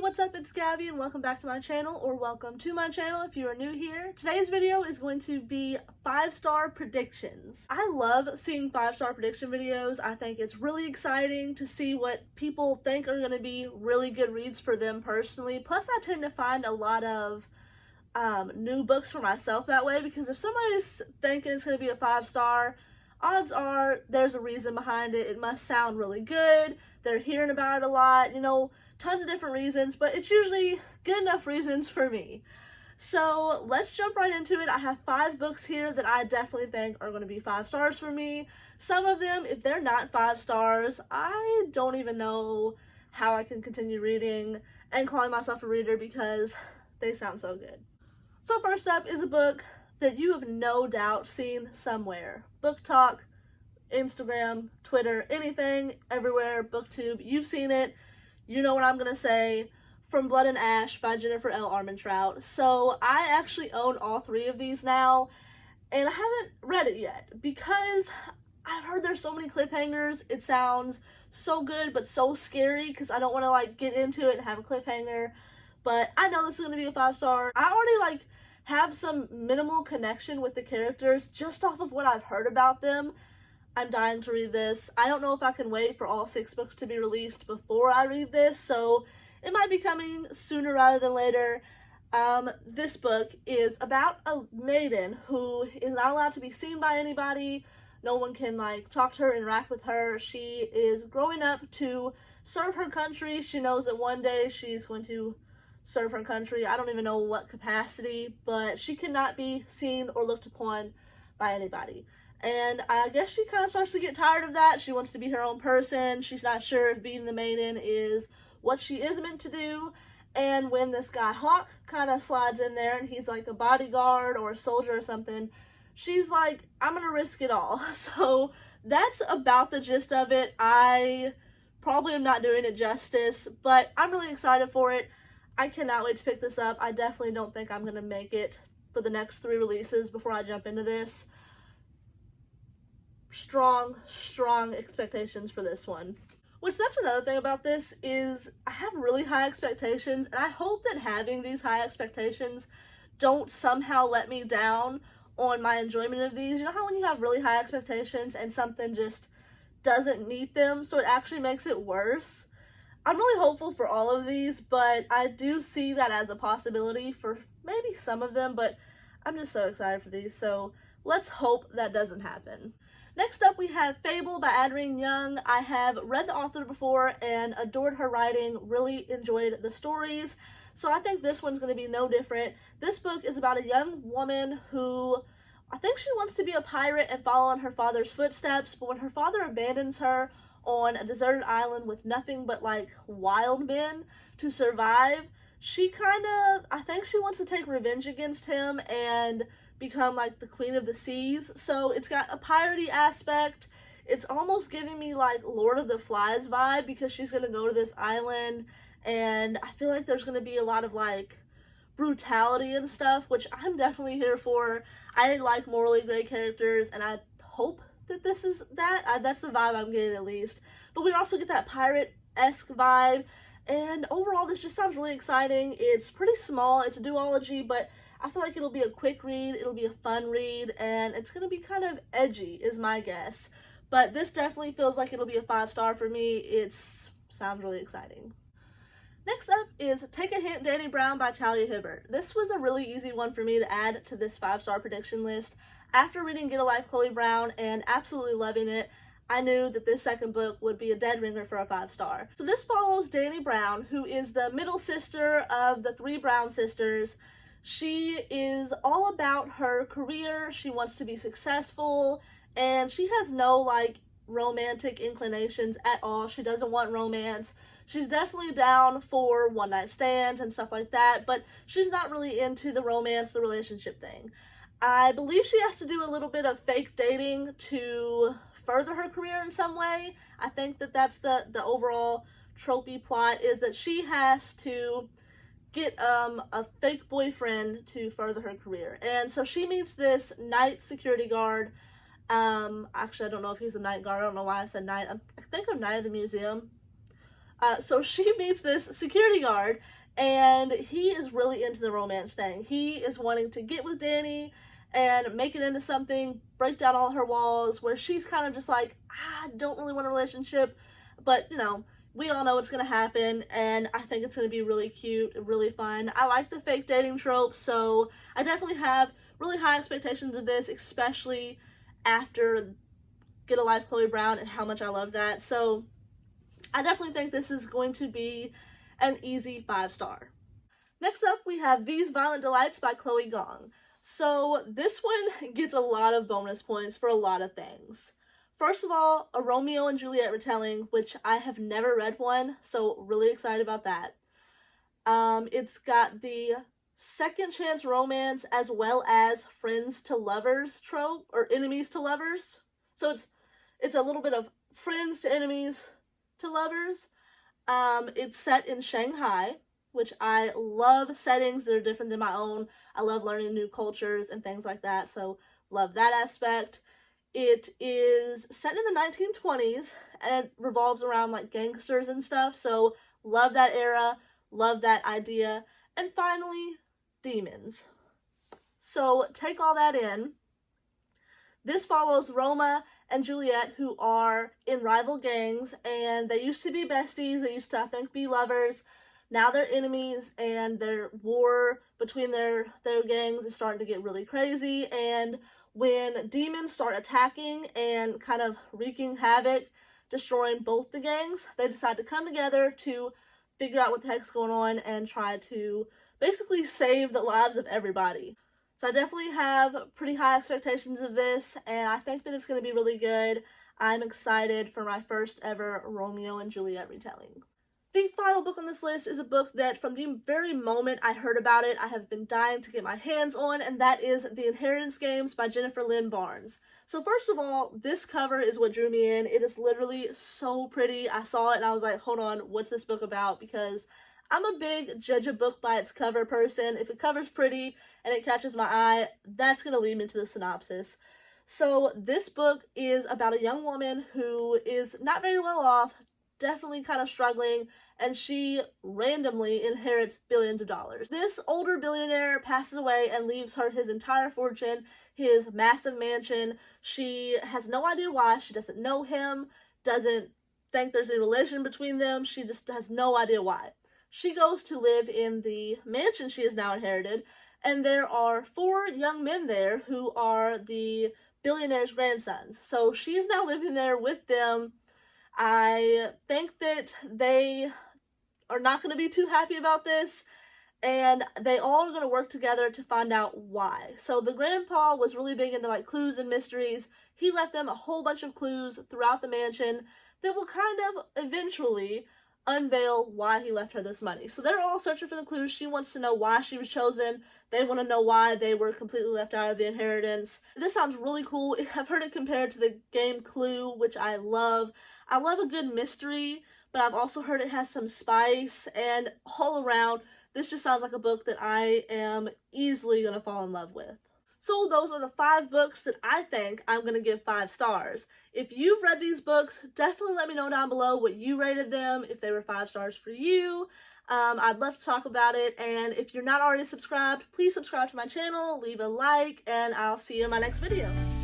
what's up? It's Gabby and welcome back to my channel, or welcome to my channel if you are new here. Today's video is going to be 5-star predictions. I love seeing 5-star prediction videos. I think it's really exciting to see what people think are going to be really good reads for them personally. Plus, I tend to find a lot of new books for myself that way, because if somebody's thinking it's going to be a 5-star, odds are there's a reason behind it. It must sound really good. They're hearing about it a lot, tons of different reasons, but it's usually good enough reasons for me. So let's jump right into it. I have 5 books here that I definitely think are going to be 5 stars for me. Some of them, if they're not 5 stars, I don't even know how I can continue reading and calling myself a reader because they sound so good. So first up is a book that you have no doubt seen somewhere. Book Talk, Instagram, Twitter, anything, everywhere, BookTube, you've seen it. You know what I'm going to say. From Blood and Ash by Jennifer L. Armentrout. So I actually own all 3 of these now, and I haven't read it yet because I've heard there's so many cliffhangers. It sounds so good but so scary because I don't want to get into it and have a cliffhanger. But I know this is going to be a 5-star. I already have some minimal connection with the characters just off of what I've heard about them. I'm dying to read this. I don't know if I can wait for all 6 books to be released before I read this, so it might be coming sooner rather than later. This book is about a maiden who is not allowed to be seen by anybody. No one can talk to her, interact with her. She is growing up to serve her country. She knows that one day she's going to serve her country. I don't even know what capacity, but she cannot be seen or looked upon by anybody. And I guess she kind of starts to get tired of that. She wants to be her own person. She's not sure if being the maiden is what she is meant to do. And when this guy Hawk kind of slides in there and he's like a bodyguard or a soldier or something, she's like, I'm gonna risk it all. So that's about the gist of it. I probably am not doing it justice, but I'm really excited for it. I cannot wait to pick this up. I definitely don't think I'm gonna make it for the next 3 releases before I jump into this. Strong expectations for this one. Which, that's another thing about this, is I have really high expectations, and I hope that having these high expectations don't somehow let me down on my enjoyment of these. You know how when you have really high expectations and something just doesn't meet them, so it actually makes it worse? I'm really hopeful for all of these, but I do see that as a possibility for maybe some of them, but I'm just so excited for these, so let's hope that doesn't happen. Next up, we have Fable by Adrienne Young. I have read the author before and adored her writing, really enjoyed the stories, so I think this one's going to be no different. This book is about a young woman who, I think she wants to be a pirate and follow in her father's footsteps, but when her father abandons her on a deserted island with nothing but wild men to survive, she I think she wants to take revenge against him and become the queen of the seas. So it's got a piratey aspect. It's almost giving me Lord of the Flies vibe, because she's gonna go to this island and I feel like there's gonna be a lot of brutality and stuff, which I'm definitely here for. I like morally gray characters, and I hope that this is that. That's the vibe I'm getting, at least. But we also get that pirate-esque vibe, and overall this just sounds really exciting. It's pretty small, it's a duology, but I feel like it'll be a quick read, it'll be a fun read, and it's going to be kind of edgy, is my guess. But this definitely feels like it'll be a 5-star for me. It sounds really exciting. Next up is Take a Hint, Danny Brown by Talia Hibbert. This was a really easy one for me to add to this 5-star prediction list. After reading Get a Life, Chloe Brown, and absolutely loving it, I knew that this second book would be a dead ringer for a 5-star. So this follows Danny Brown, who is the middle sister of the 3 Brown sisters. She is all about her career. She wants to be successful, and she has no romantic inclinations at all. She doesn't want romance. She's definitely down for one-night stands and stuff like that, but she's not really into the romance, the relationship thing. I believe she has to do a little bit of fake dating to further her career in some way. I think that that's the overall tropey plot, is that she has to get a fake boyfriend to further her career. And so she meets this night security guard. Actually, I don't know if he's a night guard. I don't know why I said night. I think of Night of the Museum. So she meets this security guard, and he is really into the romance thing. He is wanting to get with Danny and make it into something, break down all her walls, where she's kind of just like, I don't really want a relationship, but, you know, we all know what's going to happen, and I think it's going to be really cute, really fun. I like the fake dating trope, so I definitely have really high expectations of this, especially after Get a Life Chloe Brown and how much I love that. So I definitely think this is going to be an easy 5-star. Next up, we have These Violent Delights by Chloe Gong. So this one gets a lot of bonus points for a lot of things. First of all, a Romeo and Juliet retelling, which I have never read one, so really excited about that. It's got the second chance romance as well as friends to lovers trope, or enemies to lovers. So it's a little bit of friends to enemies to lovers. It's set in Shanghai, which I love settings that are different than my own. I love learning new cultures and things like that, so love that aspect. It is set in the 1920s and it revolves around like gangsters and stuff, so love that era, love that idea. And finally, demons. So take all that in. This follows Roma and Juliet, who are in rival gangs, and they used to be besties. They used to, I think, be lovers. Now they're enemies, and their war between their gangs is starting to get really crazy. And when demons start attacking and kind of wreaking havoc, destroying both the gangs, they decide to come together to figure out what the heck's going on and try to basically save the lives of everybody. So I definitely have pretty high expectations of this, and I think that it's going to be really good. I'm excited for my first ever Romeo and Juliet retelling. The final book on this list is a book that from the very moment I heard about it, I have been dying to get my hands on, and that is The Inheritance Games by Jennifer Lynn Barnes. So first of all, this cover is what drew me in. It is literally so pretty. I saw it and I was like, hold on, what's this book about? Because I'm a big judge a book by its cover person. If it cover's pretty and it catches my eye, that's going to lead me to the synopsis. So this book is about a young woman who is not very well off, definitely kind of struggling, and she randomly inherits billions of dollars. This older billionaire passes away and leaves her his entire fortune, his massive mansion. She has no idea why. She doesn't know him, doesn't think there's a relation between them. She just has no idea why. She goes to live in the mansion she has now inherited, and there are 4 young men there who are the billionaire's grandsons. So she is now living there with them. I think that they are not going to be too happy about this, and they all are going to work together to find out why. So the grandpa was really big into like clues and mysteries. He left them a whole bunch of clues throughout the mansion that will kind of eventually unveil why he left her this money. So they're all searching for the clues. She wants to know why she was chosen. They want to know why they were completely left out of the inheritance. This sounds really cool. I've heard it compared to the game Clue, which I love. I love a good mystery, but I've also heard it has some spice, and all around, this just sounds like a book that I am easily going to fall in love with. So those are the 5 books that I think I'm going to give 5 stars. If you've read these books, definitely let me know down below what you rated them, if they were 5 stars for you. I'd love to talk about it, and if you're not already subscribed, please subscribe to my channel, leave a like, and I'll see you in my next video.